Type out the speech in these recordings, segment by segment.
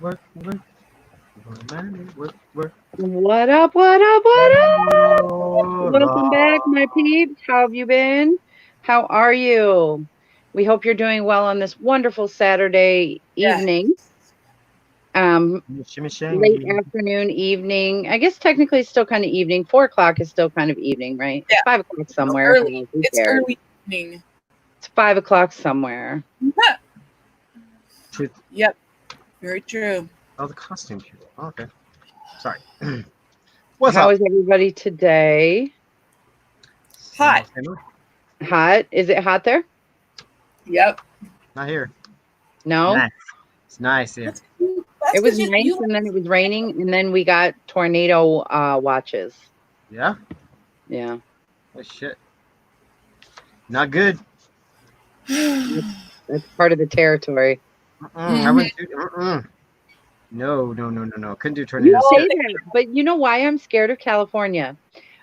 work, work. Work. What up, what up, what up? Oh, Welcome back, my peeps. How have you been? How are you? We hope you're doing well on this wonderful Saturday evening. Late afternoon, evening. I guess technically it's still kind of evening. 4 o'clock is still kind of evening, right? Yeah. It's 5 o'clock somewhere. It's early evening. It's 5 o'clock somewhere. Truth. Yep. Very true. Oh, the costume people. Oh, okay. Sorry. How is everybody today? Hot. Hot? Is it hot there? Yep. Not here. No? Nice. It's nice here. It was nice, and then it was raining, and then we got tornado watches. Yeah? Yeah. Oh, shit. Not good. That's part of the territory. I wouldn't do No. Couldn't do tornadoes. You say that, but you know why I'm scared of California?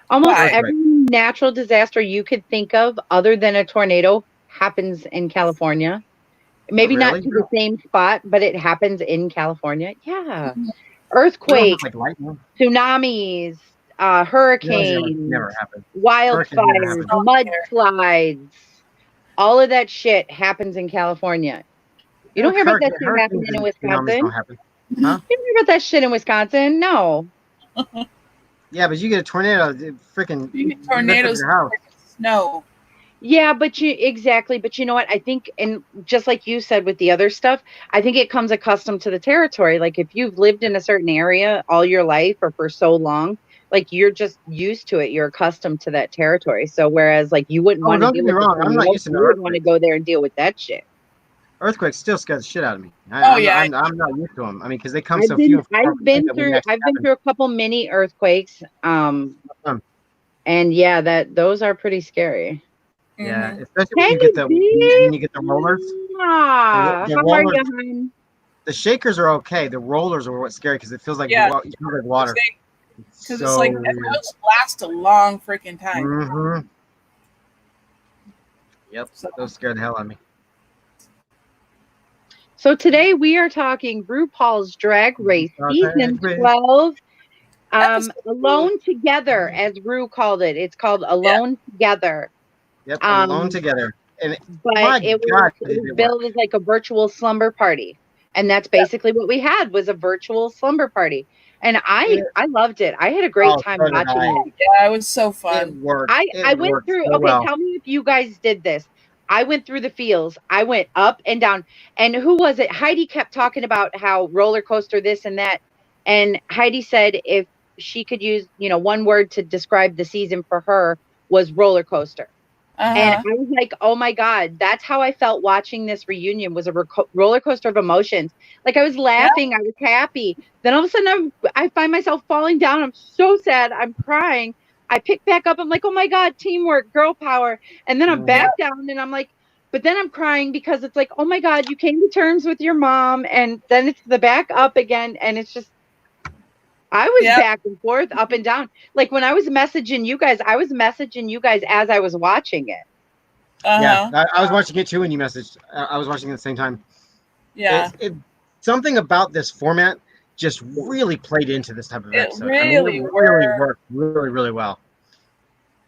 Almost every natural disaster you could think of other than a tornado happens in California. Maybe not to the same spot, but it happens in California. Yeah. Earthquakes, tsunamis, hurricanes, never happened. Wildfires, mudslides. All of that shit happens in California. You don't hear about that shit happening in Wisconsin? Huh? You don't hear about that shit in Wisconsin? No. Yeah, but you get a tornado, freaking. You get tornadoes. No. Yeah, but you know what? I think, and just like you said with the other stuff, I think it comes accustomed to the territory. Like if you've lived in a certain area all your life or for so long, like you're just used to it. You're accustomed to that territory. So whereas like you wouldn't want to deal with it, I'm not used to you would want to go there and deal with that shit. Earthquakes still scare the shit out of me. I'm not used to them. I mean, because they come so few. I've been through a couple mini earthquakes. And yeah, those are pretty scary. Yeah, especially when you get the rollers. How are you, hon? The shakers are okay. The rollers are what's scary because it feels like water. Because it's like those last a long freaking time. Mm-hmm. Yep, those scared the hell out of me. So today we are talking RuPaul's Drag Race Season 12. Alone Together, as Ru called it. It's called Alone Together. Yep, Alone Together. And but it was billed as like a virtual slumber party. And that's basically what we had, was a virtual slumber party. And I loved it. I had a great time watching it. Yeah, it was so fun. It worked. I went through, tell me if you guys did this. I went through the fields. I went up and down. And who was it? Heidi kept talking about how roller coaster this and that. And Heidi said if she could use, one word to describe the season for her was roller coaster. And I was like, oh my God, that's how I felt watching this reunion, was a roller coaster of emotions. Like I was laughing. I was happy. Then all of a sudden I find myself falling down. I'm so sad. I'm crying. I pick back up. I'm like, oh my God, teamwork, girl power. And then I'm back down and I'm like, but then I'm crying because it's like, oh my God, you came to terms with your mom. And then it's the back up again. And it's just, I was back and forth, up and down. Like when I was messaging you guys, as I was watching it. Yeah, I was watching it too when you messaged. I was watching it at the same time. Yeah. Something about this format just really played into this type of episode. Really worked really well.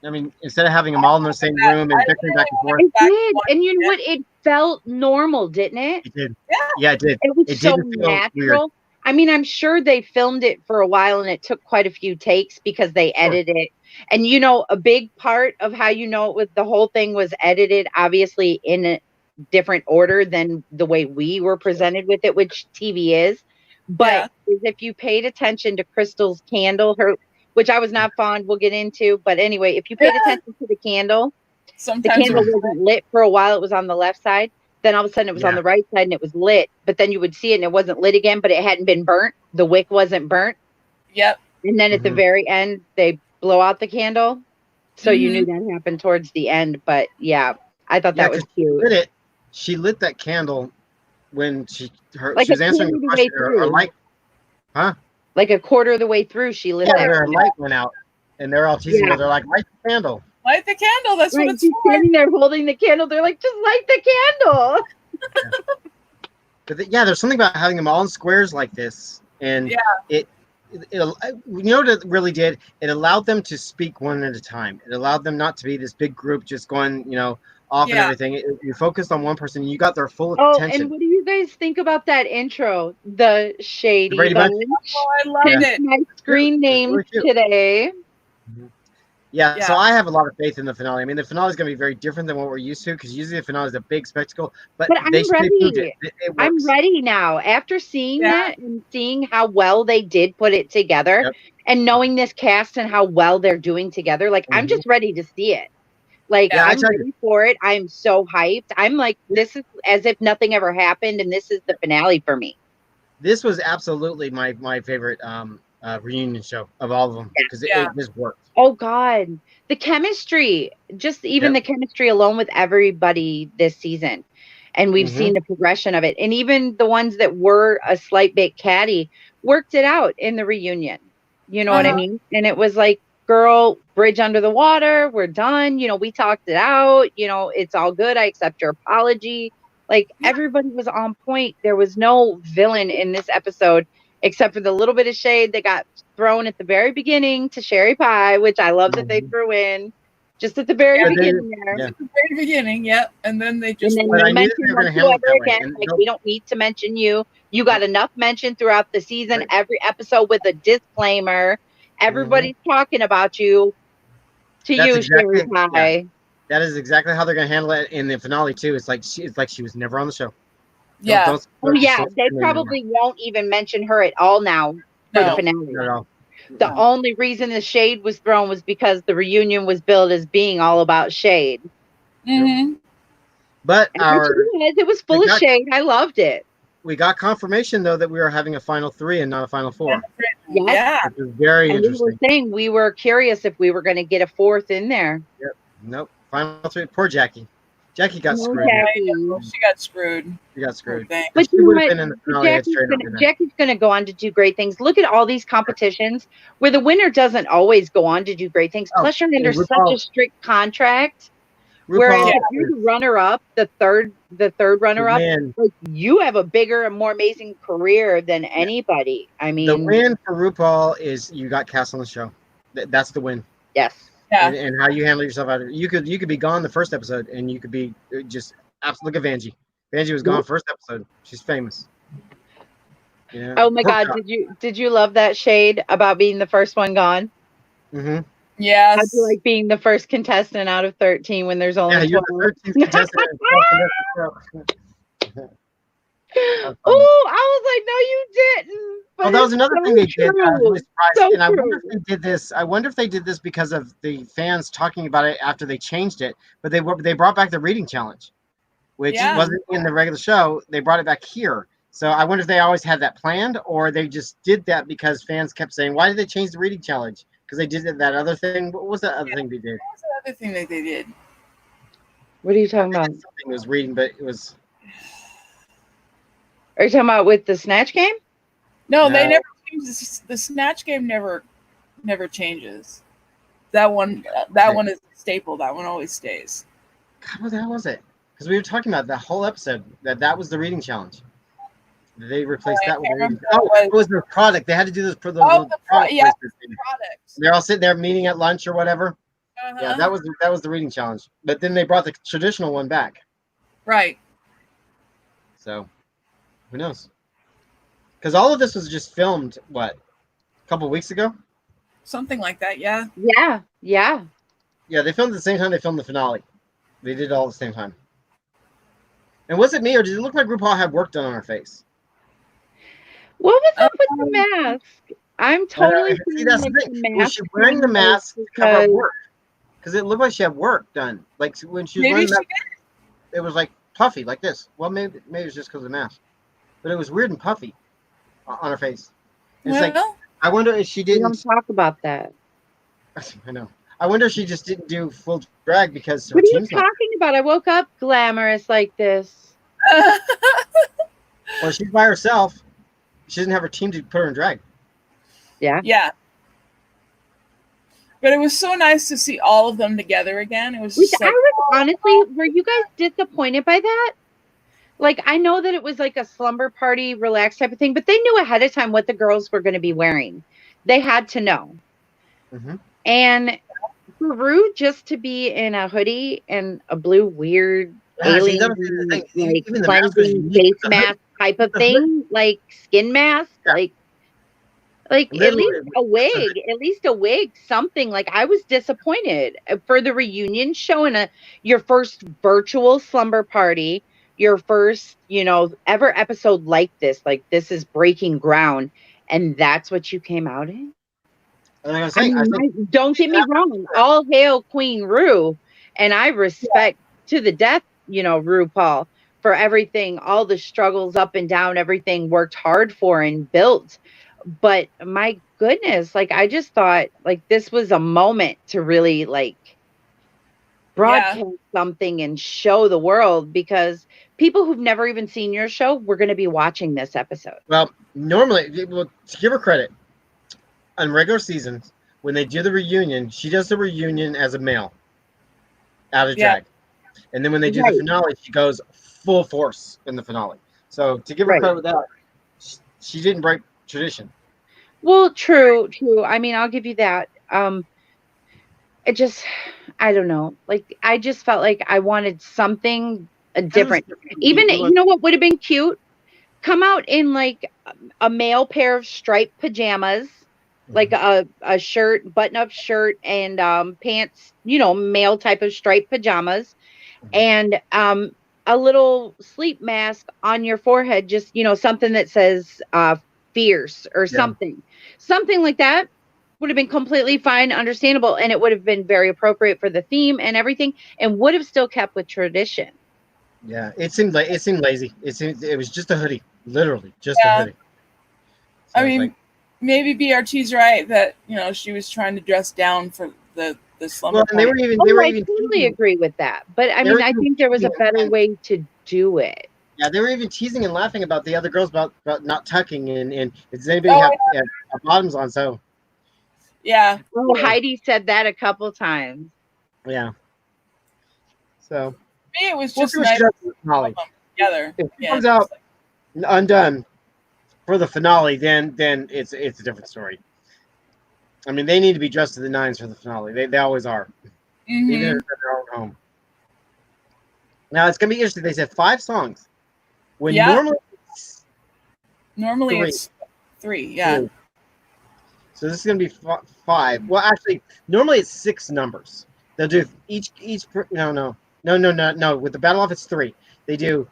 I mean, instead of having them all in the same room and bickering back and forth. It did. And you know what? It felt normal, didn't it? It did. Yeah, it did. It was so natural. Weird. I mean, I'm sure they filmed it for a while and it took quite a few takes because they edited it. And, a big part of how the whole thing was edited, obviously in a different order than the way we were presented with it, which TV is. But if you paid attention to Crystal's candle, which I was not fond, we'll get into. But anyway, if you paid attention to the candle, the candle wasn't lit for a while. It was on the left side. Then all of a sudden it was on the right side and it was lit, but then you would see it and it wasn't lit again, but it hadn't been burnt. The wick wasn't burnt. Yep. And then at the very end, they blow out the candle. So you knew that happened towards the end. But yeah, I thought that was cute. She lit that candle when she was answering the question. Her light, like a quarter of the way through, she lit that. Her light went out and they're all teasing her. They're like, light the candle. Light the candle. That's what it's She's for. Standing there holding the candle. They're like, just light the candle. But yeah, there's something about having them all in squares like this, and it you know what it really did? It allowed them to speak one at a time. It allowed them not to be this big group just going, off and everything. You focused on one person, and you got their full attention. And what do you guys think about that intro? The Shady Bunch? Oh, I loved it. My screen name today. Yeah, so I have a lot of faith in the finale. I mean, the finale is going to be very different than what we're used to, because usually the finale is a big spectacle. But I'm ready. I'm ready now. After seeing that and seeing how well they did put it together, and knowing this cast and how well they're doing together, like I'm just ready to see it. Like I'm ready for it. I'm so hyped. I'm like, this is as if nothing ever happened, and this is the finale for me. This was absolutely my favorite reunion show of all of them, because it just worked. Oh God, the chemistry, just even the chemistry alone with everybody this season. And we've seen the progression of it. And even the ones that were a slight bit catty worked it out in the reunion. You know what I mean? And it was like, girl, bridge under the water. We're done. We talked it out. It's all good. I accept your apology. Like everybody was on point. There was no villain in this episode, except for the little bit of shade that got thrown at the very beginning to Sherry Pie, which I love that they threw in just at the very beginning there. At the very beginning, and then they just mention whoever again. Like we don't need to mention you. You got enough mention throughout the season, every episode with a disclaimer. Everybody's talking about you. Sherry Pie. That is exactly how they're going to handle it in the finale too. It's like she was never on the show. Yeah. They probably won't even mention her at all now for the finale. No. The only reason the shade was thrown was because the reunion was billed as being all about shade. But it was full of shade. I loved it. We got confirmation though that we are having a final 3 and not a final 4. Yeah, which is very interesting. We were saying we were curious if we were going to get a 4th in there. Yep. Nope. Final 3. Poor Jackie. Jackie got screwed. She got screwed. But you know what? Jackie's going to go on to do great things. Look at all these competitions where the winner doesn't always go on to do great things. Plus, you're under such a strict contract. Whereas if you're the runner-up, the third runner-up, like, you have a bigger and more amazing career than anybody. I mean, the win for RuPaul is you got cast on the show. That's the win. Yes. Yeah. And how you handle yourself out of it. You could be gone the first episode, and you could be just absolutely. Look at Vanjie. Vanjie was gone first episode. She's famous. Yeah. Oh my God! Did you love that shade about being the first one gone? Yes. How'd you like being the first contestant out of 13 when there's only 12? You're the 13th contestant. Oh, I was like, no, you didn't. Well, that was another thing they did. I was really surprised. And I wonder if they did this. I wonder if they did this because of the fans talking about it after they changed it. But they brought back the reading challenge, which wasn't in the regular show. They brought it back here. So I wonder if they always had that planned, or they just did that because fans kept saying, "Why did they change the reading challenge?" Because they did that other thing. What was that other thing they did? What was the other thing that they did? What are you talking about? Something was reading, but it was. Are you talking about with the Snatch game? No, they never changed the Snatch game. Never changes. That one is a staple. That one always stays. God, what the hell was it? Because we were talking about the whole episode that was the reading challenge. They replaced that with reading. It was the product. They had to do this for the product. They're all sitting there meeting at lunch or whatever. Yeah, that was the reading challenge. But then they brought the traditional one back. Right. So, who knows? Because all of this was just filmed, a couple weeks ago? Something like that, yeah. Yeah. Yeah, they filmed at the same time they filmed the finale. They did it all at the same time. And was it me, or did it look like RuPaul had work done on her face? What was up with the mask? I'm totally see, that's the thing. Was she wearing the mask to cover up work? Because it looked like she had work done. Like when she was wearing that, it was like puffy, like this. Well, maybe it's just because of the mask. But it was weird and puffy on her face. And it's like, I wonder if she didn't. We don't talk about that. I know. I wonder if she just didn't do full drag because her What are you talking about? I woke up glamorous like this. Well, she's by herself. She doesn't have her team to put her in drag. Yeah. But it was so nice to see all of them together again. It was just I was honestly, were you guys disappointed by that? like, I know that it was like a slumber party, relaxed type of thing, but they knew ahead of time what the girls were going to be wearing. They had to know. Mm-hmm. And for Rue just to be in a hoodie and a blue weird alien like cleansing face mask type of thing, like skin mask, like at least a wig, something. Like, I was disappointed for the reunion show and your first virtual slumber party, your first, ever episode like this. Like, this is breaking ground, and that's what you came out in. Don't get me wrong. All hail Queen Rue, and I respect to the death, RuPaul, for everything, all the struggles up and down, everything worked hard for and built. But my goodness, like, I just thought like this was a moment to really like broadcast something and show the world, because people who've never even seen your show were going to be watching this episode. Well, normally, to give her credit, on regular seasons, when they do the reunion, she does the reunion as a male, out of drag. And then when they do the finale, she goes full force in the finale. So to give her credit with that, she didn't break tradition. Well, true. I mean, I'll give you that. It just, I don't know. Like, I just felt like I wanted something different. Even, you know what would have been cute? Come out in like a male pair of striped pajamas, like a shirt, button-up shirt, and pants, male type of striped pajamas, and a little sleep mask on your forehead, just, something that says fierce or something like that would have been completely fine, understandable, and it would have been very appropriate for the theme and everything, and would have still kept with tradition. Yeah, it seemed lazy. It was just a hoodie, literally just a hoodie. So I mean, maybe BRT's right that she was trying to dress down for the slumber. Well, and they were even totally agree with that, but I mean, I think there was a better way to do it. Yeah, they were even teasing and laughing about the other girls about not tucking and does anybody have bottoms on? So yeah, Heidi said that a couple times. Yeah. So me, it was just nice finale. Together. If it comes out undone for the finale, then it's a different story. I mean, they need to be dressed to the nines for the finale. They always are, even if it's at their own home. Now it's gonna be interesting. They said 5 songs. When normally it's 3, yeah. 3. So this is going to be 5. Well, actually, normally it's 6 numbers. They'll do each. No. With the battle off, it's 3. They do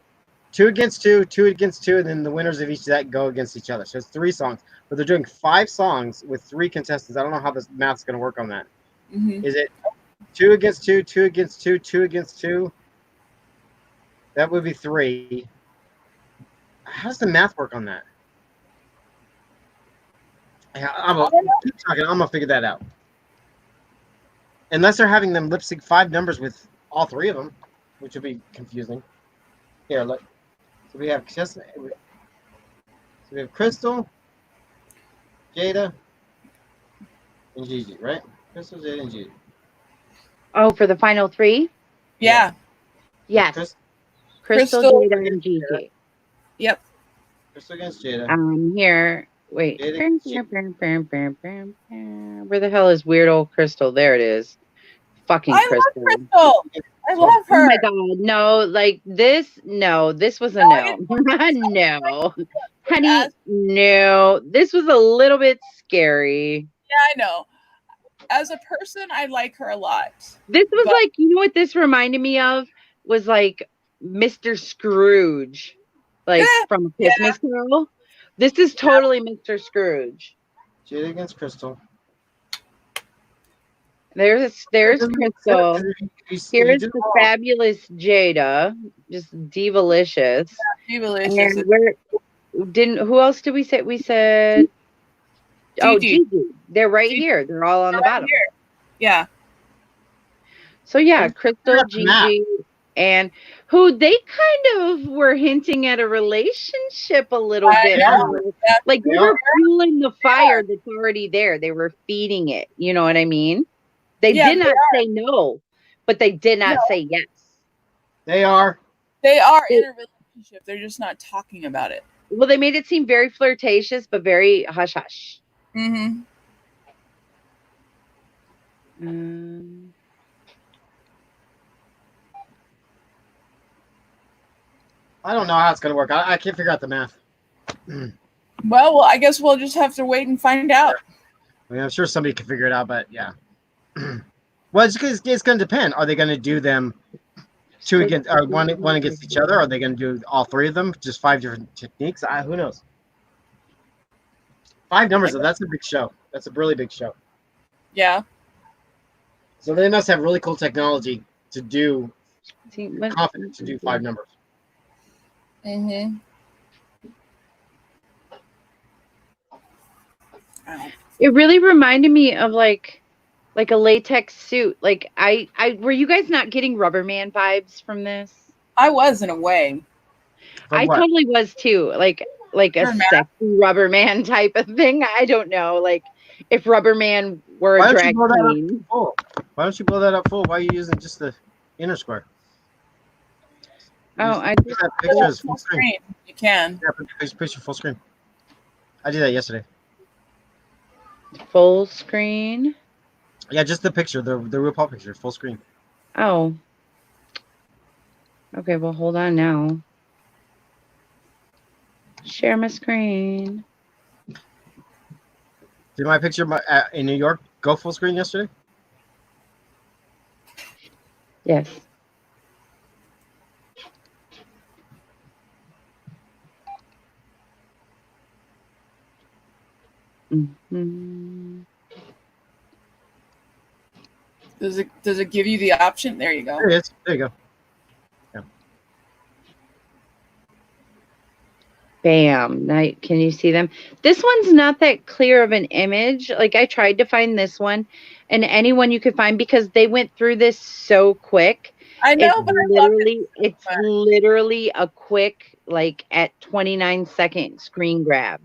2 against 2, 2 against 2, and then the winners of each of that go against each other. So it's 3 songs, but they're doing 5 songs with 3 contestants. I don't know how this math's going to work on that. Is it 2 against 2, 2 against 2, 2 against 2? That would be 3. How does the math work on that? Keep talking. I'm gonna figure that out. Unless they're having them lip sync 5 numbers with all 3 of them, which would be confusing. Here, look. So we have Crystal, Jada, and Gigi, right? Crystal, Jada, and Gigi. Oh, for the final 3? Yeah. Yes. Crystal, Jada, and Gigi. Yep. Crystal against Jada. Here. Wait. Where the hell is weird old Crystal? There it is. Fucking Crystal. Love Crystal. I love her. Oh my god. No, like this. No, this was a no. No. Honey, no. This was a little bit scary. Yeah, I know. As a person, I like her a lot. This was like, you know what this reminded me of? Was like Mr. Scrooge. Like from A Christmas Carol. This is totally Mr. Scrooge. Jada against Crystal. There's Crystal. Here's the fabulous Jada. Just divalicious. Divalicious. And who else did we say? We said Gigi. They're right here. They're all on the bottom. Here. Yeah. So yeah, Crystal, Gigi, and who they kind of were hinting at a relationship a little bit. Like they were fueling the fire that's already there. They were feeding it. You know what I mean? They did not say no, but they did not say yes. They are in a relationship. relationship. They're just not talking about it. Well, they made it seem very flirtatious, but very hush hush. Mm-hmm. I don't know how it's going to work. I can't figure out the math. Well, I guess we'll just have to wait and find out. I mean, I'm sure somebody can figure it out, but yeah. Well, it's going to depend. Are they going to do them two against, or one against each other? Are they going to do all three of them? Just 5 different techniques? Who knows? 5 numbers, though. That's a big show. That's a really big show. Yeah. So they must have really cool technology to do, confident to do 5 numbers. Mm-hmm. It really reminded me of like a latex suit. Like I were you guys not getting Rubber Man vibes from this? I was in a way. I totally was too. Like a sexy Rubber Man type of thing. I don't know. Like if Rubber Man were a drag queen. Why don't you blow that up full? Why are you using just the inner square? Oh, I use that picture as full screen. You can. Yeah, put the picture full screen. I did that yesterday. Full screen? Yeah, just the picture, the RuPaul picture, full screen. Oh. Okay, well, hold on now. Share my screen. Did my picture in New York go full screen yesterday? Yes. Mm-hmm. Does it give you the option? There you go. There it is. There you go. Yeah. Bam. Nite. Can you see them? This one's not that clear of an image. Like I tried to find this one and anyone you could find because they went through this so quick. I know, it's but it's literally a quick, like at 29-second screen grab.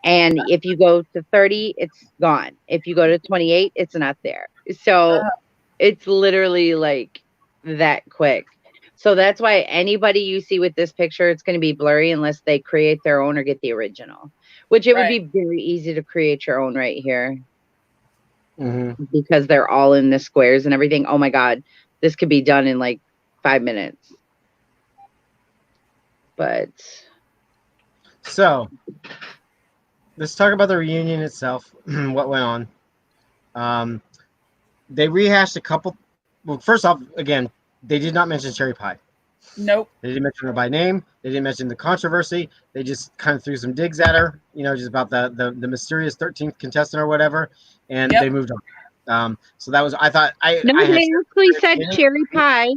And if you go to 30, it's gone. If you go to 28, it's not there. So it's literally like that quick. So that's why anybody you see with this picture, it's going to be blurry unless they create their own or get the original, which it would be very easy to create your own right here. Mm-hmm. Because they're all in the squares and everything. Oh my God, this could be done in like 5 minutes. But so let's talk about the reunion itself. What went on? They rehashed a couple. Well, first off, again, they did not mention Cherry Pie. Nope. They didn't mention her by name. They didn't mention the controversy. They just kind of threw some digs at her, just about the mysterious 13th contestant or whatever, and they moved on. So that was, I thought, they actually said Cherry Pie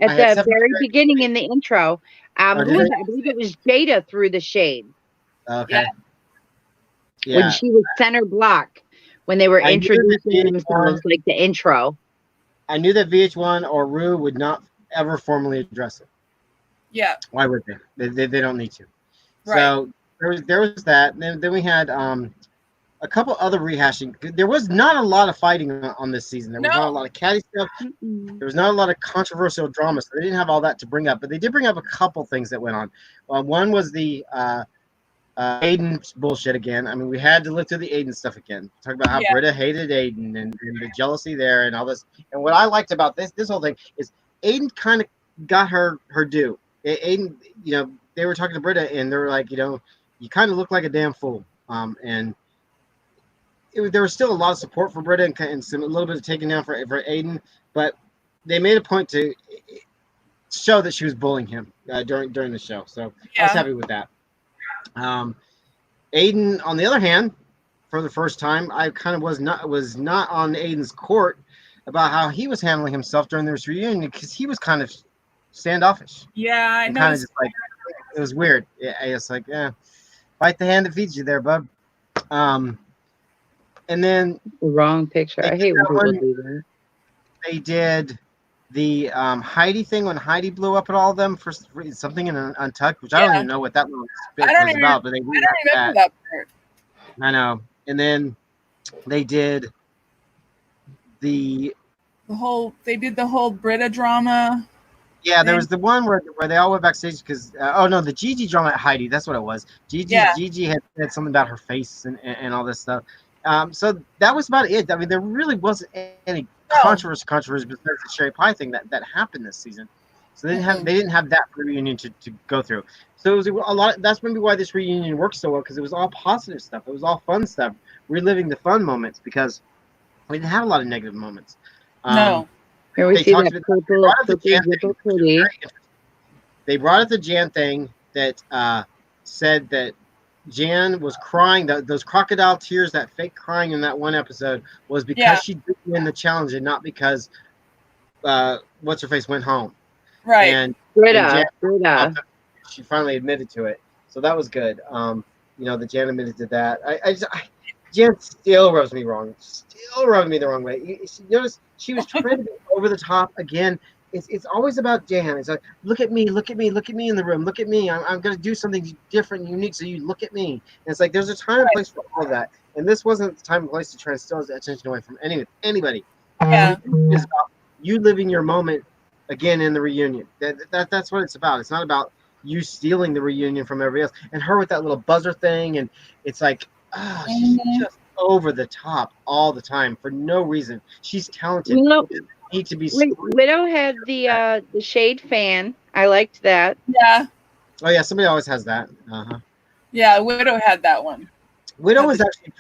at the very beginning in the intro. Who was that? I believe it was Jada threw the shade. Okay. Yeah. When she was center block, when they were introducing themselves, like the intro. I knew that VH1 or Ru would not ever formally address it. Yeah. Why would they? They don't need to. Right. So there was that. Then we had a couple other rehashing. There was not a lot of fighting on this season. There was not a lot of catty stuff. There was not a lot of controversial drama. So they didn't have all that to bring up. But they did bring up a couple things that went on. One was the Aiden bullshit again. I mean, we had to look through the Aiden stuff again. Talk about how Britta hated Aiden and the jealousy there and all this. And what I liked about this whole thing is Aiden kind of got her due. Aiden, they were talking to Britta and they were like, you kind of look like a damn fool. And there was still a lot of support for Britta and a little bit of taking down for Aiden, but they made a point to show that she was bullying him during the show. So I was happy with that. Aiden, on the other hand, for the first time, I kind of was not on Aiden's court about how he was handling himself during this reunion because he was kind of standoffish. Yeah, I know. Kind of just like it was weird. It's like, fight the hand that feeds you there, bub. And then the wrong picture. I hate when people do that. They did the Heidi thing when Heidi blew up at all of them for something in an Untucked, which I don't even know what that little bit was about, but they remember that part. I know. And then they did the whole Britta drama. Yeah, there was the one where they all went backstage because oh no, the Gigi drama at Heidi. That's what it was. Gigi had said something about her face and all this stuff. So that was about it. I mean, there really wasn't any controversy besides the Sherry Pie thing that happened this season. So they didn't have that reunion to go through. So it was a lot. That's maybe why this reunion worked so well, because it was all positive stuff. It was all fun stuff, reliving the fun moments, because we didn't have a lot of negative moments. No. Here we see that they brought up the Jan thing that said that Jan was crying. Those crocodile tears, that fake crying in that one episode, was because she didn't win the challenge and not because what's her face went home. Right. And Britta. She finally admitted to it, so that was good. The Jan admitted to that. Jan still rubs me wrong. Still rubbing me the wrong way. You notice she was trying to be over the top again. It's always about Jan. It's like, look at me in the room. Look at me. I'm going to do something different and unique, so you look at me. And it's like there's a time and place for all of that. And this wasn't the time and place to try and steal attention away from anybody. Yeah. It's about you living your moment again in the reunion. That's what it's about. It's not about you stealing the reunion from everybody else. And her with that little buzzer thing, and it's like, she's just over the top all the time for no reason. She's talented. Need to be. Widow had the shade fan. I liked that. Yeah. Oh yeah, somebody always has that. Yeah, Widow had that one. Widow was actually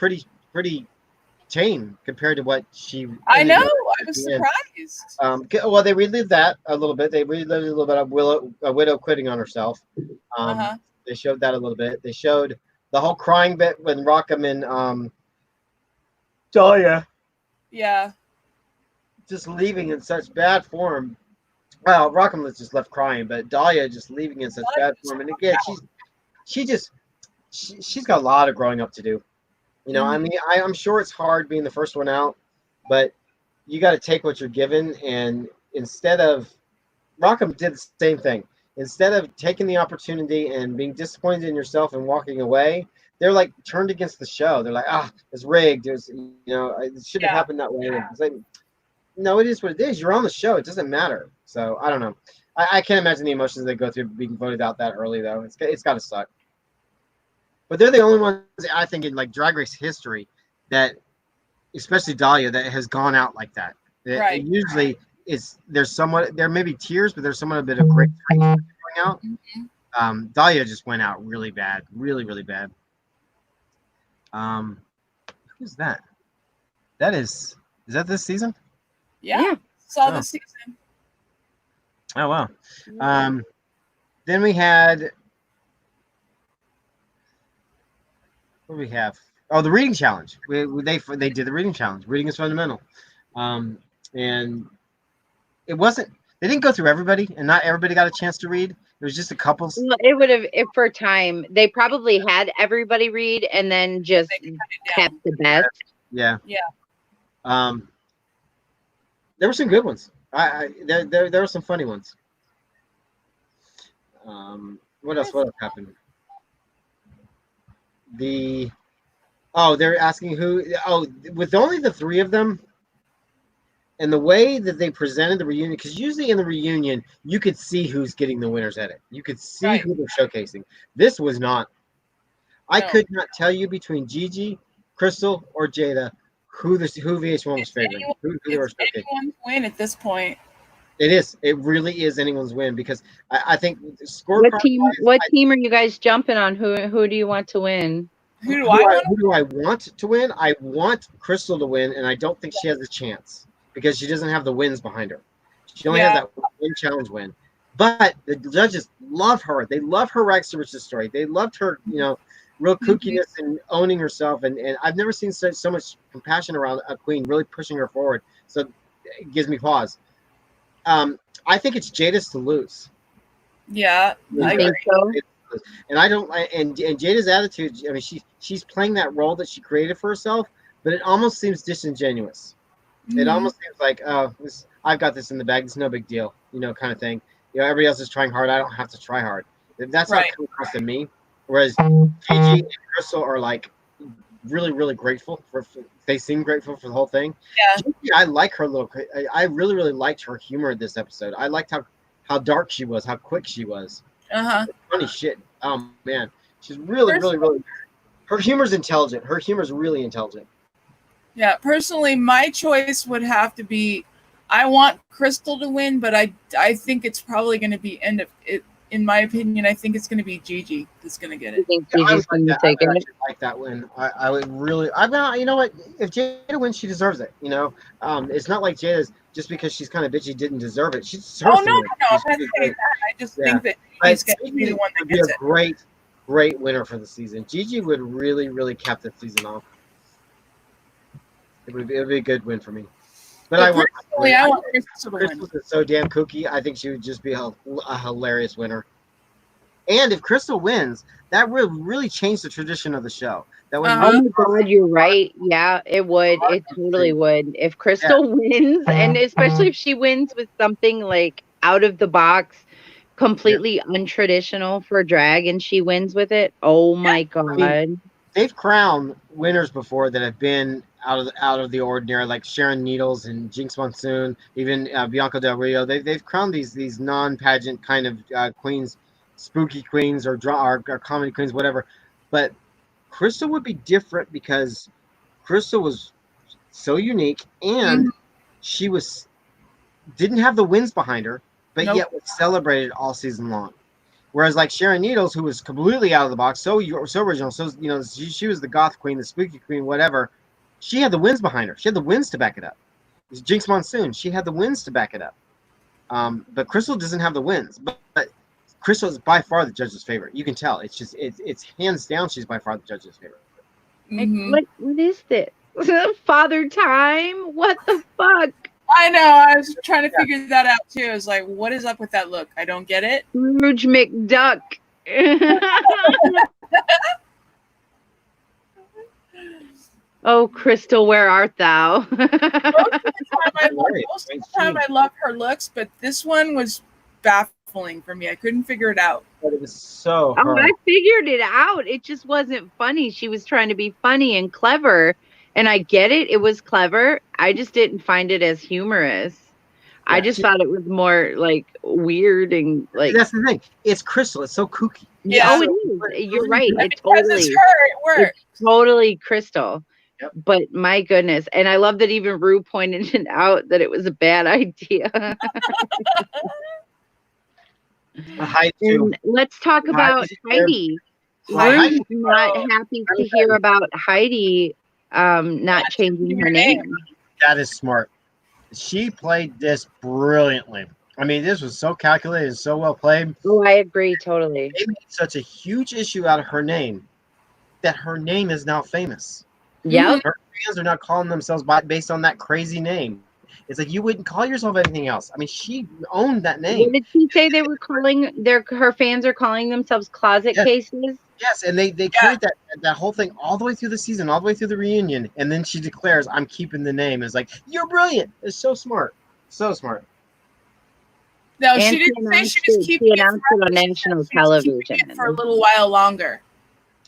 pretty tame compared to what she. I know. I was surprised. Well, they relived that a little bit. They relived a little bit of Widow quitting on herself. They showed that a little bit. They showed the whole crying bit when Rockham and Dahlia. Yeah. Just leaving in such bad form. Well, Rockham was just left crying, but Dahlia just leaving in such bad form. And again, she's got a lot of growing up to do. I mean, I'm sure it's hard being the first one out, but you got to take what you're given. And instead of Rockham did the same thing. Instead of taking the opportunity and being disappointed in yourself and walking away, they're like turned against the show. They're like, it's rigged. It shouldn't have happened that way. It's like, no, it is what it is. You're on the show. It doesn't matter. So I don't know. I can't imagine the emotions they go through being voted out that early, though. It's got to suck. But they're the only ones, I think, in like Drag Race history that, especially Dahlia, that has gone out like that. Right. It usually there may be tears, but there's somewhat a bit of great going out. Dahlia just went out really bad, really, really bad. Who's that? Is that this season? Yeah. Saw this season. Oh wow. Then we had. What do we have? Oh, the reading challenge. They did the reading challenge. Reading is fundamental, and it wasn't. They didn't go through everybody, and not everybody got a chance to read. There was just a couple. It would have, if for time, they probably had everybody read and then just kept the best. Yeah. There were some good ones. There were some funny ones. What else happened? They're asking with only the three of them, and the way that they presented the reunion, because usually in the reunion you could see who's getting the winner's edit. You could see who they're showcasing. This was not. I could not tell you between Gigi, Crystal, or Jada who VH1 was favoring. Who they were showcasing. Anyone's win at this point. It is. It really is anyone's win, because I think What team are you guys jumping on? Who do you want to win? Who do I want to win? I want Crystal to win, and I don't think she has a chance because she doesn't have the wins behind her. She only has that one challenge win. But the judges love her. They love her rags to riches story. They loved her, real kookiness and owning herself. And I've never seen so much compassion around a queen, really pushing her forward. So it gives me pause. I think it's Jada's to lose. Yeah, I think so. And I don't. And Jada's attitude. I mean, she's playing that role that she created for herself, but it almost seems disingenuous. Mm-hmm. It almost seems like, I've got this in the bag. It's no big deal, kind of thing. Everybody else is trying hard. I don't have to try hard. That's not coming across to me. Whereas Gigi and Crystal are like really, really grateful they seem grateful for the whole thing. Yeah. Gigi, I like her I really, really liked her humor this episode. I liked how how dark she was, how quick she was. Uh-huh. Funny shit. Oh man, she's really, really, really. Her humor's intelligent. Her humor's really intelligent. Yeah, personally, my choice would have to be, I want Crystal to win, but I think it's probably going to be in my opinion, I think it's going to be Gigi that's going to get it. You think Gigi's going to take it? Like that win. I would really. You know what? If Jada wins, she deserves it. You know, it's not like Jada's just because she's kind of bitchy didn't deserve it. She deserves it. No. I'm not saying that. I just think that he's going to be the one that gets it. Great winner for the season. Gigi would really, really cap the season off. It would be a good win for me. But I want Crystal to win. Crystal is so damn kooky. I think she would just be a hilarious winner. And if Crystal wins, that would really change the tradition of the show. That would oh my God, you're right. Yeah, it would. It totally would. If Crystal wins, and especially if she wins with something like out of the box, completely untraditional for drag, and she wins with it. Oh my God. I mean, they've crowned winners before that have been out of the ordinary, like Sharon Needles and Jinx Monsoon, even Bianca Del Rio. They've crowned these non-pageant kind of queens, spooky queens or comedy queens, whatever. But Crystal would be different because Crystal was so unique, and she didn't have the wins behind her, but yet was celebrated all season long. Whereas like Sharon Needles, who was completely out of the box, so original, so she was the goth queen, the spooky queen, whatever. She had the wins behind her. She had the wins to back it up. It was Jinx Monsoon. She had the wins to back it up. But Crystal doesn't have the wins. But Crystal is by far the judge's favorite. You can tell. It's hands down. She's by far the judge's favorite. What is this? Father time? What the fuck? I know. I was trying to figure that out too. I was like, what is up with that look? I don't get it. Scrooge McDuck. Oh, Crystal, where art thou? Most of the time I love her looks, but this one was baffling for me. I couldn't figure it out. But it was so hard. I figured it out. It just wasn't funny. She was trying to be funny and clever. And I get it. It was clever. I just didn't find it as humorous. I just thought it was more like weird and like. That's the thing. It's Crystal. It's so kooky. Yeah. Oh, it is. You're right. It totally. It's her. It works. It's totally Crystal. Yep. But my goodness. And I love that even Rue pointed it out that it was a bad idea. And let's talk about Heidi. Rue's not happy to hear about Heidi not changing her name. That is smart. She played this brilliantly. I mean, this was so calculated and so well played. Oh, I agree totally. They made such a huge issue out of her name that her name is now famous. Yeah. Her fans are not calling themselves based on that crazy name. It's like you wouldn't call yourself anything else. I mean, she owned that name. What did she say they were calling her fans are calling themselves closet cases? Yes, and they carried that whole thing all the way through the season, all the way through the reunion, and then she declares, "I'm keeping the name." It's like, you're brilliant. It's so smart, so smart. No, she didn't say she was keeping it on national television for a little while longer.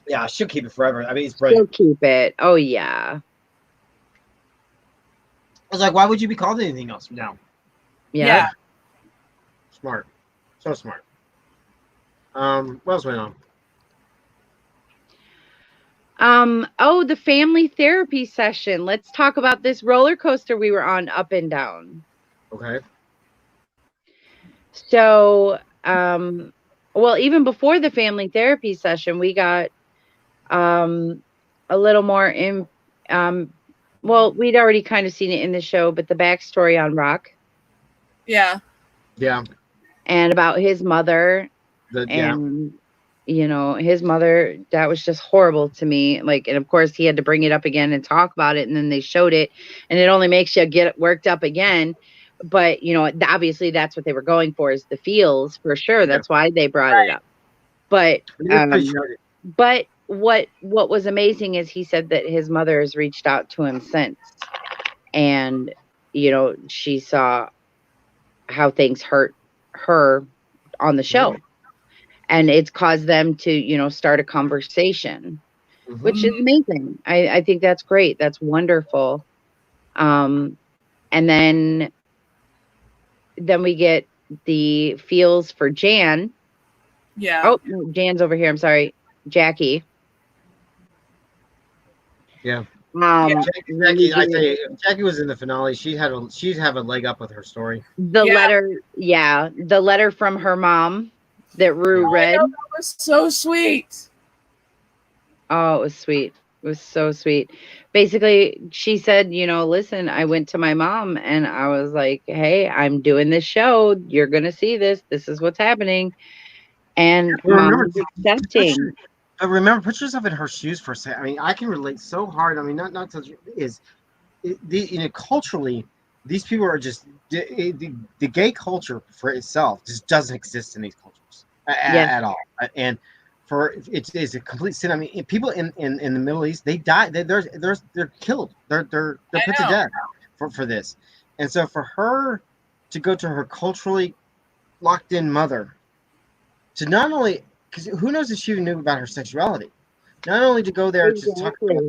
Yeah, she'll keep it forever. I mean, it's brilliant. She'll keep it. Oh yeah. I was like, why would you be called anything else now? Yeah. Smart, so smart. What else went on? Oh, the family therapy session. Let's talk about this roller coaster we were on, up and down. Okay. So, well, even before the family therapy session, we got a little more in well, we'd already kind of seen it in the show, but the backstory on Rock. Yeah. Yeah. And about his mother. You know, his mother, that was just horrible to me. Like, and of course he had to bring it up again and talk about it. And then they showed it, and it only makes you get worked up again. But, you know, obviously that's what they were going for, is the feels, for sure. That's why they brought it up. But, what was amazing is he said that his mother has reached out to him since, and, you know, she saw how things hurt her on the show. Mm-hmm. And it's caused them to, you know, start a conversation, which is amazing. I think that's great. That's wonderful. And then we get the feels for Jan. Yeah. Oh, no, Jan's over here. I'm sorry, Jackie. Yeah. Jackie, I tell you, if Jackie was in the finale, she'd have a leg up with her story. The letter from her mom that Rue read. That was so sweet. Oh, it was sweet. It was so sweet. Basically, she said, listen, I went to my mom and I was like, hey, I'm doing this show. You're going to see this. This is what's happening. And mom was accepting. But remember, put yourself in her shoes for a second. I mean, I can relate so hard. I mean, not to culturally, these people are just the gay culture for itself just doesn't exist in these cultures at all. And it's a complete sin. I mean, people in the Middle East, they die. They're killed. They're put to death for this. And so for her to go to her culturally locked in mother, to not only, because who knows if she even knew about her sexuality, not only to go there to talk about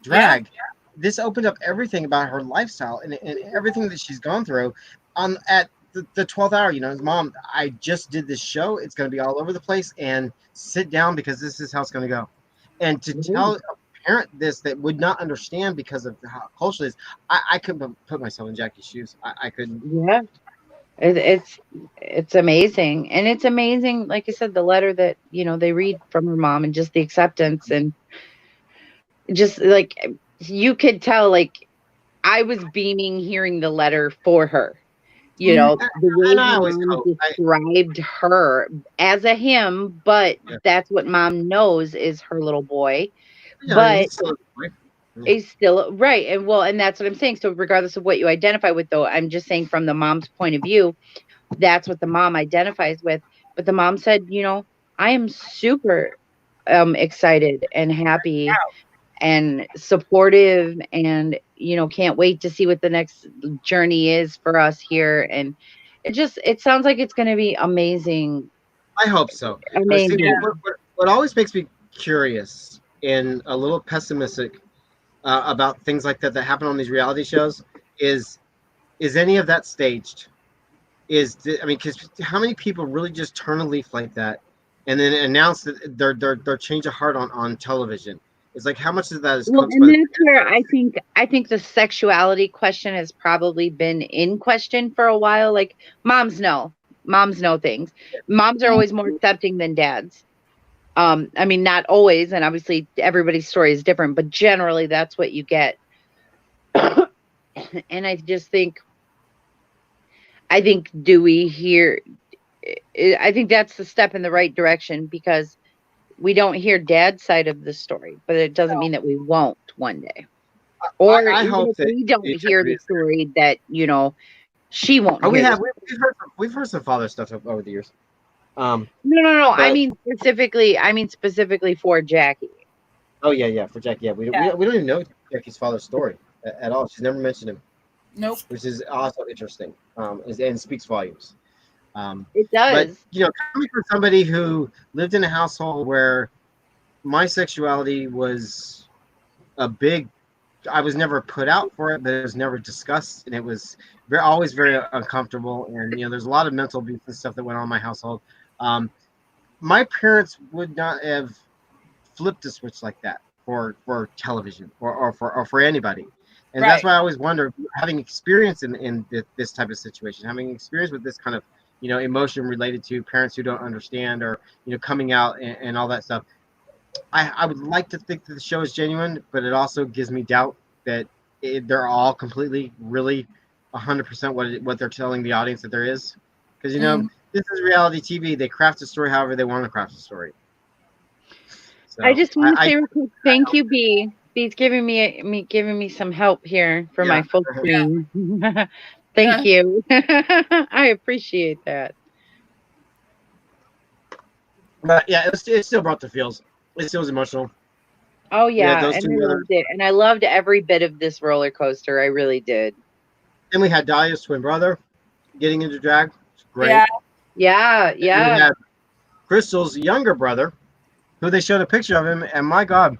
drag, this opened up everything about her lifestyle and everything that she's gone through at the 12th hour. Mom, I just did this show. It's going to be all over the place, and sit down because this is how it's going to go. And to tell a parent this that would not understand because of how cultural it is, I couldn't put myself in Jackie's shoes. I couldn't. Yeah. It's amazing. And it's amazing, like I said, the letter that, they read from her mom and just the acceptance and just like you could tell, like I was beaming hearing the letter for her. The way mom described her as a him, but that's what mom knows is her little boy. But he's still right. And that's what I'm saying. So regardless of what you identify with, though, I'm just saying from the mom's point of view, that's what the mom identifies with. But the mom said, I am super excited and happy and supportive and, can't wait to see what the next journey is for us here. And it sounds like it's going to be amazing. I hope so. Amazing. What always makes me curious and a little pessimistic about things like that happen on these reality shows is any of that staged? Because how many people really just turn a leaf like that and then announce that their change of heart on television? It's like, how much of that is? Well, and that's where I think the sexuality question has probably been in question for a while. Like moms know things. Moms are always more accepting than dads. Not always, and obviously everybody's story is different, but generally that's what you get. And I think Dewey here, I think that's the step in the right direction because we don't hear dad's side of the story, but it doesn't mean that we won't one day. Or I hope that we don't hear the story that, she won't. We've heard some father stuff over the years. No. I mean specifically for Jackie. Oh yeah, for Jackie. Yeah, we don't even know Jackie's father's story at all. She's never mentioned him. Nope. Which is also interesting. And speaks volumes. It does. But coming from somebody who lived in a household where my sexuality was I was never put out for it, but it was never discussed, and it was always very uncomfortable. And there's a lot of mental abuse and stuff that went on in my household. My parents would not have flipped a switch like that for television or for anybody. And that's why I always wonder, having experience in this type of situation, having experience with this kind of emotion related to parents who don't understand or coming out and all that stuff. I would like to think that the show is genuine, but it also gives me doubt that they're all completely, really 100% what they're telling the audience that there is. Because this is reality TV. They craft a story however they want to craft a story. So, I just want to say real quick, thank you, B. B's giving me some help here for my full screen. Thank you. I appreciate that. But yeah, it still brought the feels. It still was emotional. Oh yeah, and I loved it. And I loved every bit of this roller coaster. I really did. Then we had Dahlia's twin brother getting into drag. Great. Yeah. And we had Crystal's younger brother, who they showed a picture of him, and my God,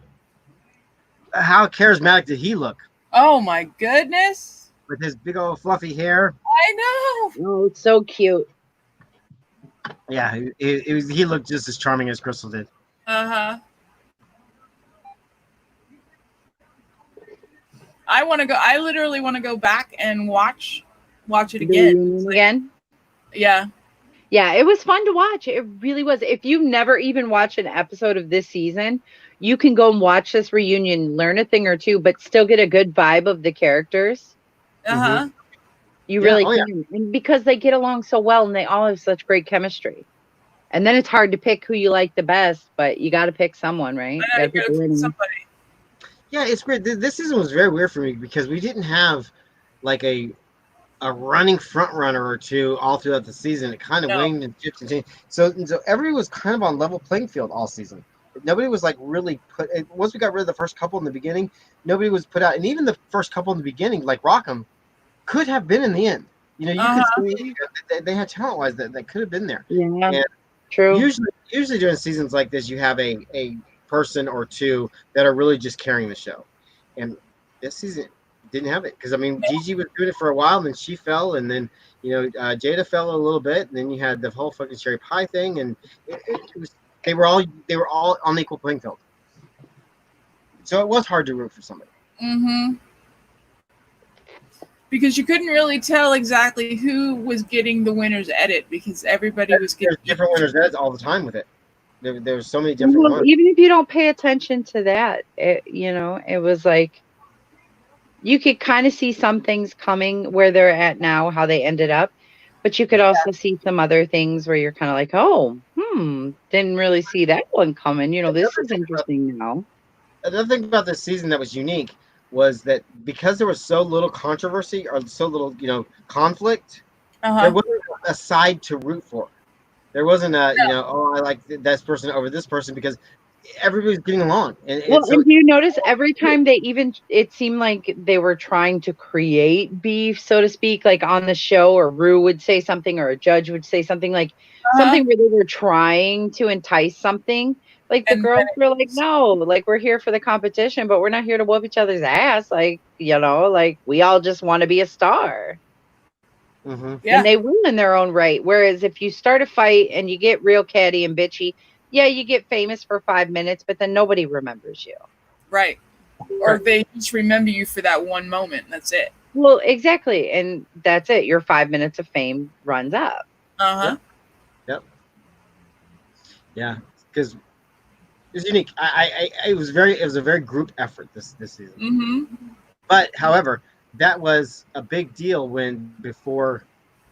how charismatic did he look? Oh my goodness. With his big old fluffy hair. I know. Oh, it's so cute. Yeah, he looked just as charming as Crystal did. Uh-huh. I literally want to go back and watch it again. Again? Yeah. Yeah, it was fun to watch. It really was. If you've never even watched an episode of this season, you can go and watch this reunion, learn a thing or two, but still get a good vibe of the characters. Uh-huh. You really can. And because they get along so well and they all have such great chemistry. And then it's hard to pick who you like the best, but you got to pick someone, right? You gotta pick somebody. Yeah, it's weird. This season was very weird for me because we didn't have like a running front runner or two all throughout the season. It kind of waned and shifted and changed. So everybody was kind of on level playing field all season. Nobody was like really put. Once we got rid of the first couple in the beginning, nobody was put out. And even the first couple in the beginning, like Rockham, could have been in the end. You know, you could see they had talent wise that could have been there. Yeah, and true. Usually during seasons like this, you have a person or two that are really just carrying the show. And this season didn't have it because I mean Gigi was doing it for a while, and then she fell, and then Jada fell a little bit, and then you had the whole fucking cherry pie thing, and it was they were all on equal playing field. So it was hard to root for somebody. Because you couldn't really tell exactly who was getting the winner's edit because everybody was getting different winner's edits all the time with it. There's so many different ones. Even if you don't pay attention to that, it was like you could kind of see some things coming where they're at now, how they ended up, but you could also see some other things where you're kind of like, oh, didn't really see that one coming. This is interesting now. Another thing about this season that was unique was that because there was so little controversy or so little, conflict, there wasn't a side to root for. There wasn't I like this person over this person because everybody's getting along. And do you notice every time it seemed like they were trying to create beef, so to speak, like on the show, or Rue would say something or a judge would say something like something where they were trying to entice something. Like the girls were like, no, like we're here for the competition, but we're not here to whoop each other's ass. Like, like we all just want to be a star. And they will in their own right. Whereas if you start a fight and you get real catty and bitchy, you get famous for 5 minutes, but then nobody remembers you. Right. Or they just remember you for that one moment. That's it. Well, exactly. And that's it. Your 5 minutes of fame runs up. Yep. Yeah. Because it was unique. It was a very group effort this season. But however, that was a big deal before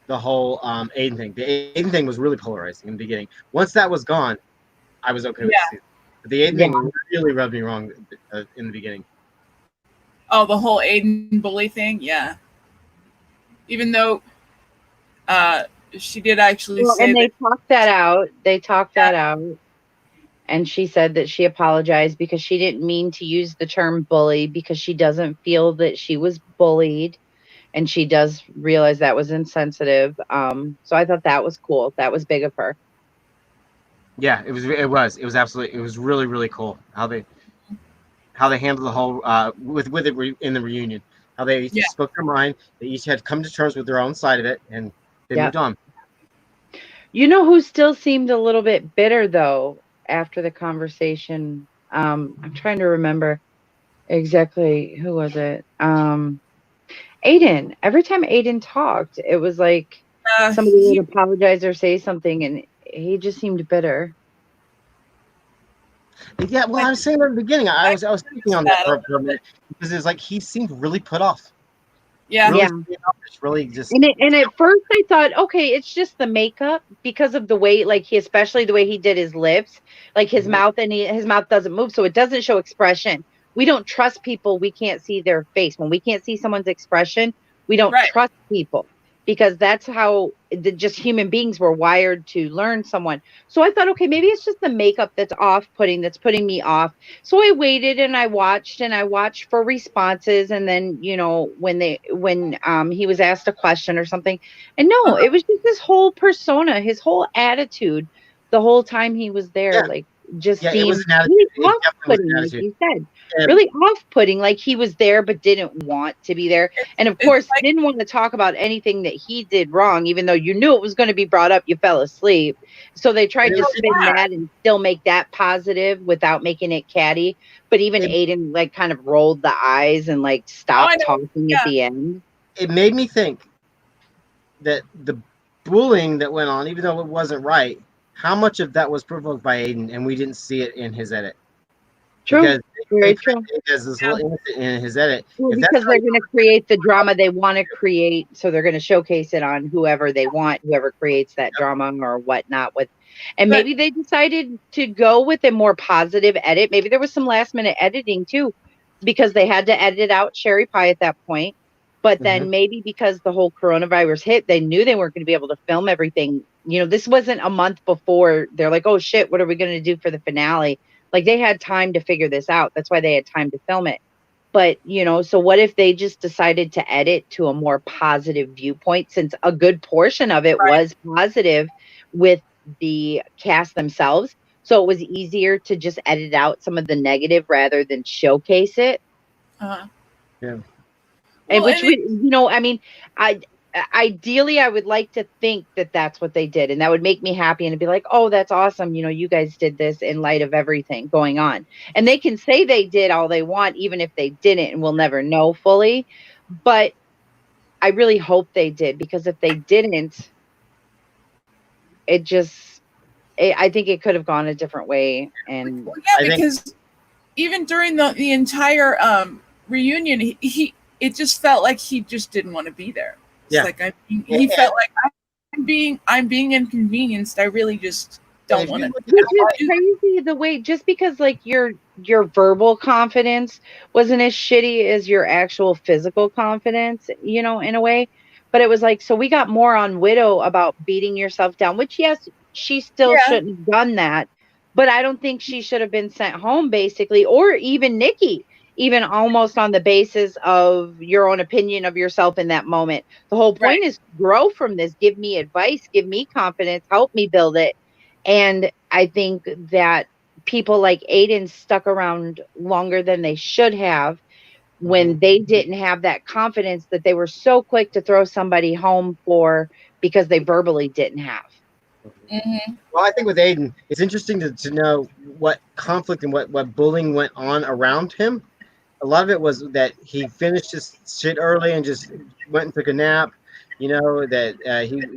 the whole Aiden thing. The Aiden thing was really polarizing in the beginning. Once that was gone, I was okay with the season. But the Aiden thing really rubbed me wrong in the beginning. Oh, the whole Aiden bully thing? Yeah. Even though she did actually say and they talked that out. They talked that out. And she said that she apologized because she didn't mean to use the term bully because she doesn't feel that she was bullied. And she does realize that was insensitive. So I thought that was cool. That was big of her. Yeah, it was really, really cool how they handled the whole with it in the reunion. How they each spoke their mind. They each had come to terms with their own side of it, and they moved on. You know who still seemed a little bit bitter though after the conversation? I'm trying to remember exactly who was it. Aiden. Every time Aiden talked, it was like somebody would apologize or say something, and he just seemed bitter. Yeah, well, I was saying at the beginning, I was thinking on that for a minute because it was like he seemed really put off. Really just. And at first I thought, okay, it's just the makeup because of the way, like especially the way he did his lips, like his mouth, and his mouth doesn't move, so it doesn't show expression. We don't trust people we can't see their face. When we can't see someone's expression, we don't trust people because that's how just human beings were wired to learn someone. So I thought, okay, maybe it's just the makeup that's off-putting, that's putting me off. So I waited and I watched for responses. And then, when he was asked a question or something, and no, it was just his whole persona, his whole attitude the whole time he was there. Like just seemed really off-putting, like you said. really off-putting, like he was there but didn't want to be there. And of course, like, didn't want to talk about anything that he did wrong, even though you knew it was going to be brought up. You fell asleep. So they tried to spin that and still make that positive without making it catty. But even Aiden like kind of rolled the eyes and like stopped talking at the end. It made me think that the bullying that went on, even though it wasn't right, how much of that was provoked by Aiden and we didn't see it in his edit? True. Because very true. Because this little innocent in his edit. Well, because they're going to create the drama they want to create, so they're going to showcase it on whoever they want, whoever creates that drama or whatnot. And maybe they decided to go with a more positive edit. Maybe there was some last minute editing too, because they had to edit out Sherry Pie at that point. But then maybe because the whole coronavirus hit, they knew they weren't going to be able to film everything. You know, this wasn't a month before. They're like, oh shit, what are we going to do for the finale? Like they had time to figure this out. That's why they had time to film it. But, you know, so what if they just decided to edit to a more positive viewpoint, since a good portion of it was positive with the cast themselves. So it was easier to just edit out some of the negative rather than showcase it. Yeah. And well, you know, I mean, ideally, I would like to think that that's what they did, and that would make me happy, and it'd be like, oh, that's awesome. You know, you guys did this in light of everything going on. And they can say they did all they want, even if they didn't, and we'll never know fully. But I really hope they did, because if they didn't, I think it could have gone a different way. And well, yeah, because even during the entire reunion, it just felt like he just didn't want to be there. It's like he felt like I'm being inconvenienced. I really just don't want to. Which is crazy the way, just because like your verbal confidence wasn't as shitty as your actual physical confidence, you know, in a way. But it was like, so we got more on Widow about beating yourself down, which yes, she still shouldn't have done that. But I don't think she should have been sent home, basically, or even Nikki. Even almost on the basis of your own opinion of yourself in that moment. The whole point is grow from this. Give me advice, give me confidence, help me build it. And I think that people like Aiden stuck around longer than they should have when they didn't have that confidence that they were so quick to throw somebody home for because they verbally didn't have. Well, I think with Aiden, it's interesting to know what conflict and what bullying went on around him. A lot of it was that he finished his shit early and just went and took a nap. You know, that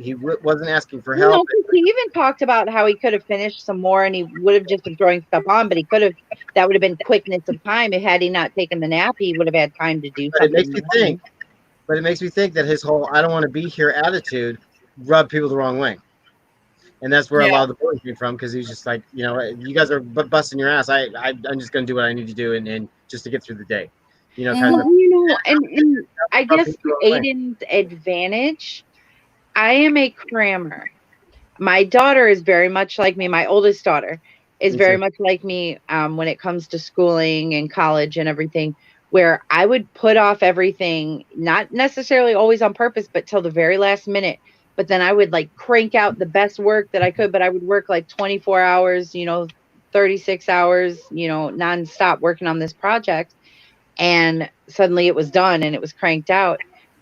he wasn't asking for help. No, he even talked about how he could have finished some more and he would have just been throwing stuff on, but that would have been quickness of time. If had he not taken the nap, he would have had time to do something. It makes me think that his whole "I don't want to be here" attitude rubbed people the wrong way. And that's where a lot of the bullying came from, because he's just like, you know, you guys are busting your ass. I'm just going to do what I need to do and just to get through the day. You know, kind of. You know, and I guess to Aiden's advantage, I am a crammer. My daughter is very much like me. My oldest daughter is very much like me when it comes to schooling and college and everything, where I would put off everything, not necessarily always on purpose, but till the very last minute. But then I would like crank out the best work that I could, but I would work like 24 hours, you know, 36 hours, you know, nonstop working on this project. And suddenly it was done and it was cranked out.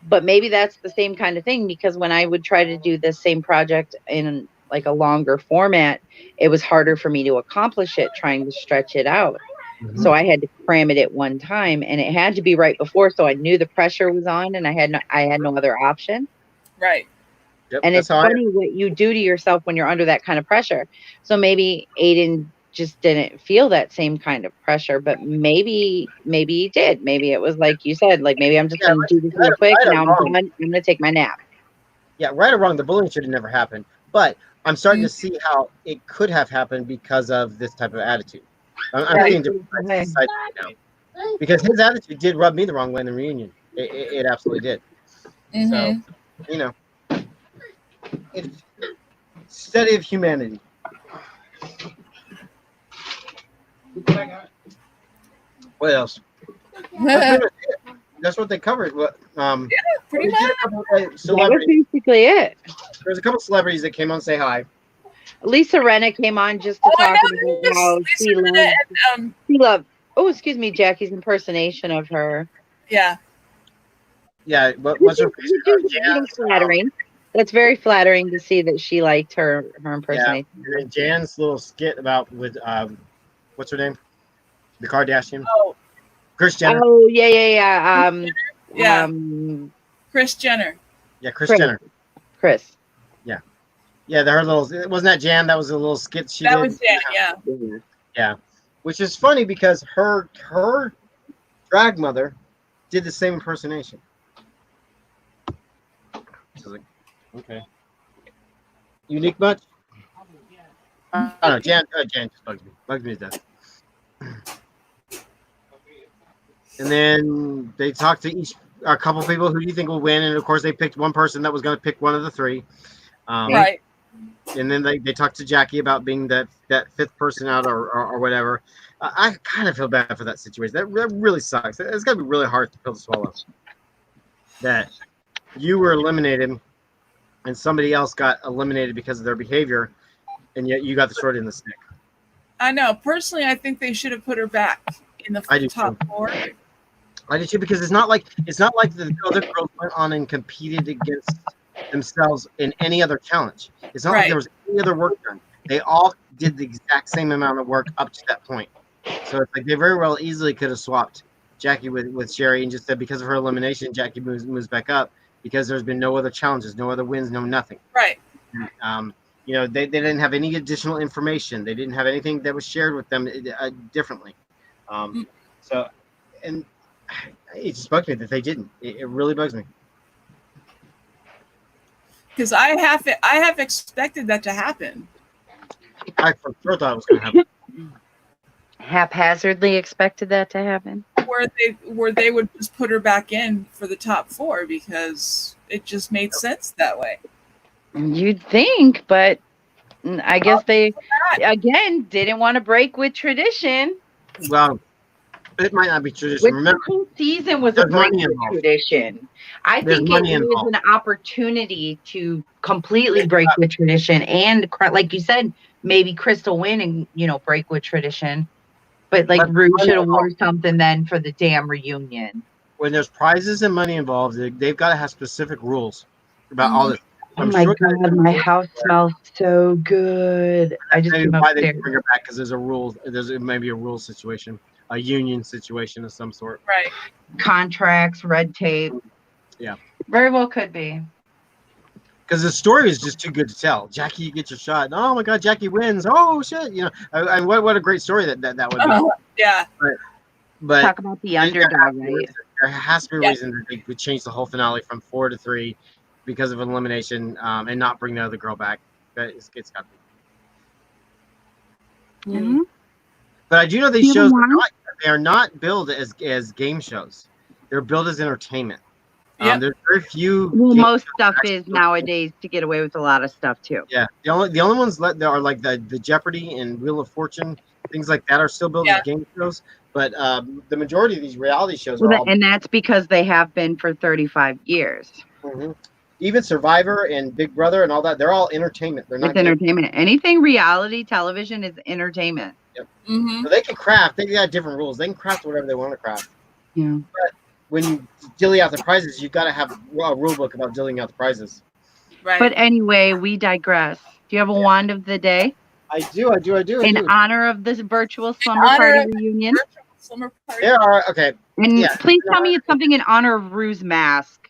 But maybe that's the same kind of thing, because when I would try to do the same project in like a longer format, it was harder for me to accomplish it, trying to stretch it out. So I had to cram it at one time, and it had to be right before. So I knew the pressure was on and I had no other option. Right. Yep, and it's funny what you do to yourself when you're under that kind of pressure. So maybe Aiden just didn't feel that same kind of pressure, but maybe he did. Maybe it was like you said, like maybe I'm just going to do this real quick. Now I'm done. I'm going to take my nap. Yeah, right or wrong, the bullying should have never happened. But I'm starting to see how it could have happened because of this type of attitude. I'm seeing different sides now. Because his attitude did rub me the wrong way in the reunion. It absolutely did. So, you know. It's study of humanity. What else? That's what they covered. Pretty much. That was basically it. There's a couple celebrities that came on to say hi. Lisa Rinna came on just to talk about how she loved Oh, excuse me, Jackie's impersonation of her. Yeah. Yeah, what's her face? Jan's flattering. That's very flattering to see that she liked her impersonation. Yeah, and Jan's little skit about with what's her name? The Kardashian. Oh, Kris Jenner. Oh yeah. Yeah. Kris Jenner. Yeah, Kris Jenner. Chris. Yeah, her little wasn't that Jan? That was a little skit she did. That was Jan, yeah. Yeah, which is funny because her drag mother did the same impersonation. She's like, okay. Unique much? I don't know. Jan just bugs me. Bugs me to death. And then they talked to a couple people. Who do you think will win? And of course, they picked one person that was going to pick one of the three. Right. And then they talked to Jackie about being that fifth person out or whatever. I kind of feel bad for that situation. That really sucks. It's got to be really hard to pill to swallow. That you were eliminated and somebody else got eliminated because of their behavior, and yet you got the short end of the stick. I know. Personally, I think they should have put her back in the top 4. I did too, because it's not like the other girls went on and competed against themselves in any other challenge. It's not like there was any other work done. They all did the exact same amount of work up to that point. So it's like they very well easily could have swapped Jackie with Sherry and just said because of her elimination, Jackie moves back up because there's been no other challenges, no other wins, no nothing. Right. They didn't have any additional information. They didn't have anything that was shared with them differently. So, and it just bugs me that they didn't. It really bugs me. Because I have expected that to happen. I for sure thought it was going to happen. Haphazardly expected that to happen. Where they would just put her back in for the top 4 because it just made sense that way. You'd think, but I guess they again didn't want to break with tradition. Well, it might not be tradition. Remember, the whole season was a break with tradition. I think it was an opportunity to completely break with tradition, and like you said, maybe Crystal win and break with tradition. But like Ru should have wore something then for the damn reunion. When there's prizes and money involved, they've got to have specific rules about all this. Oh my God, my house smells so good. I just came why upstairs. They bring her back because there's a rule. There's maybe a rule situation, a union situation of some sort. Right. Contracts, red tape. Yeah. Very well could be. Because the story is just too good to tell. Jackie, you get your shot. Oh my God, Jackie wins. Oh shit, and what a great story that would be. Yeah. But talk about the underdog, right? There has to be a reason that they would change the whole finale from 4 to 3 because of elimination, and not bring the other girl back. It's got to be. Mm-hmm. But I do know these shows are not billed as game shows. They're billed as entertainment. There's very few. Well, most stuff is nowadays to get away with a lot of stuff too. Yeah, the only ones that are like the Jeopardy and Wheel of Fortune, things like that are still billed as game shows. But the majority of these reality shows are all, and that's because they have been for 35 years. Mm-hmm. Even Survivor and Big Brother and all that, they're all entertainment. They're not entertainment. Anything reality television is entertainment. Yep. Mm-hmm. So they can craft. They got different rules. They can craft whatever they want to craft. Yeah. But when you dilly out the prizes, you've got to have a rule book about dillying out the prizes. Right. But anyway, we digress. Do you have a wand of the day? I do. In honor of this virtual slumber party reunion. There are And please tell me it's something in honor of Ru's mask.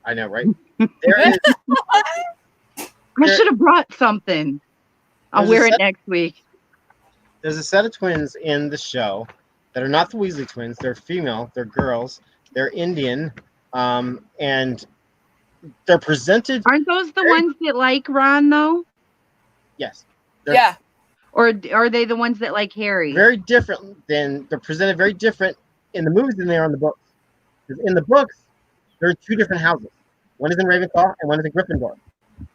I know, right? There is. I should have brought something. I'll wear it next week. There's a set of twins in the show that are not the Weasley twins. They're female. They're girls. They're Indian, and they're presented. Aren't those the ones that like Ron though? Yes. Yeah. Or are they the ones that like Harry? Very different. They're presented very different in the movies than they are in the books. Because in the books, there are 2 different houses. One is in Ravenclaw and one is in Gryffindor.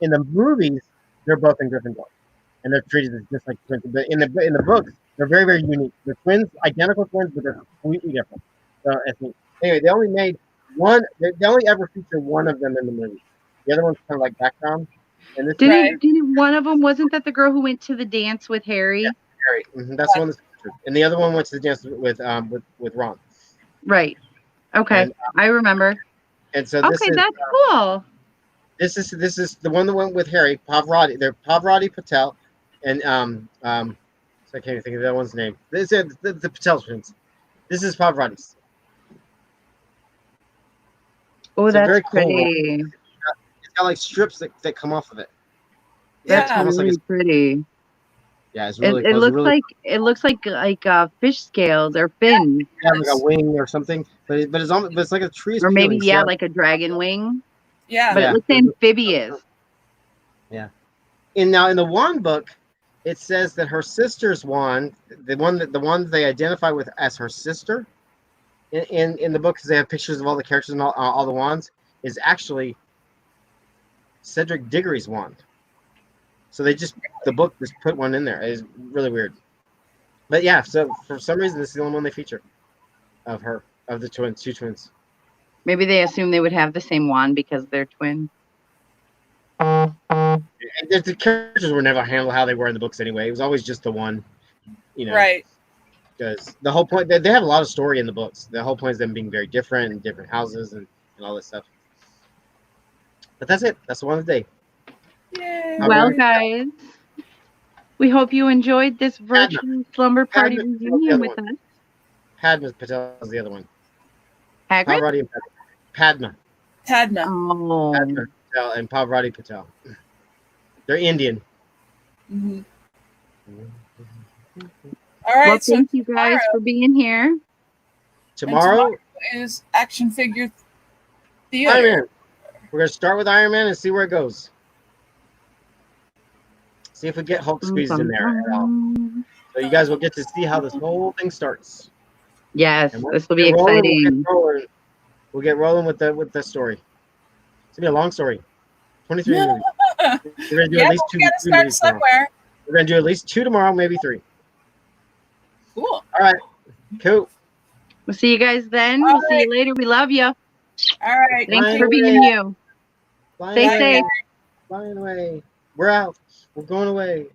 In the movies, they're both in Gryffindor, and they're treated as just like twins. But in the books, they're very, very unique. They're twins, identical twins, but they're completely different. So anyway, they only made one. They only ever feature one of them in the movie. The other one's kind of like background. And didn't one of them, wasn't that the girl who went to the dance with Harry? Yeah, Harry. Mm-hmm. That's the one that's Richard, and the other one went to the dance with Ron. Right. Okay. And, I remember. And so this is that's cool. This is the one that went with Harry Pavarotti. They're Pavarotti Patel, and so I can't even think of that one's name. This is the Patel twins. This is Pavarotti's. Oh, it's that's very pretty. Cool. It's got like strips that come off of it. That's really pretty. Yeah, it's really. It looks like fish scales or fins. Yeah, like a wing or something, but it's like a tree. Or maybe like a dragon wing. Yeah, but it looks amphibious. Yeah. In the wand book, it says that her sister's wand, the one they identify with as her sister, in the book, because they have pictures of all the characters and all the wands, is actually Cedric Diggory's wand. So the book just put one in there. It's really weird. But yeah, so for some reason, this is the only one they feature of the two twins. Maybe they assume they would have the same wand because they're twins. The characters were never handled how they were in the books anyway. It was always just the one, Right. Because the whole point, they have a lot of story in the books. The whole point is them being very different and different houses and all this stuff. But that's it. That's the one of the day. Yay. Well, guys, we hope you enjoyed this virtual slumber party reunion with us. Padma Patel is the other one. Hagrid? Pavarotti and Padma. Oh. Padma Patel and Pavarotti Patel. They're Indian. Mm-hmm. All right. Well, thank you guys for being here. Tomorrow is action figure theater. Iron Man. We're going to start with Iron Man and see where it goes. See if we get Hulk squeezed in there at all. So you guys will get to see how this whole thing starts. Yes, this will be exciting. We'll get rolling with the story. It's gonna be a long story. 23 movies. We're gonna do at least 2. We gotta start somewhere. We're gonna do at least 2 tomorrow, maybe 3. Cool. All right. Cool. We'll see you guys then. We'll see you later. We love you. All right. Thanks for being you. Stay safe. Flying away. We're out. We're going away.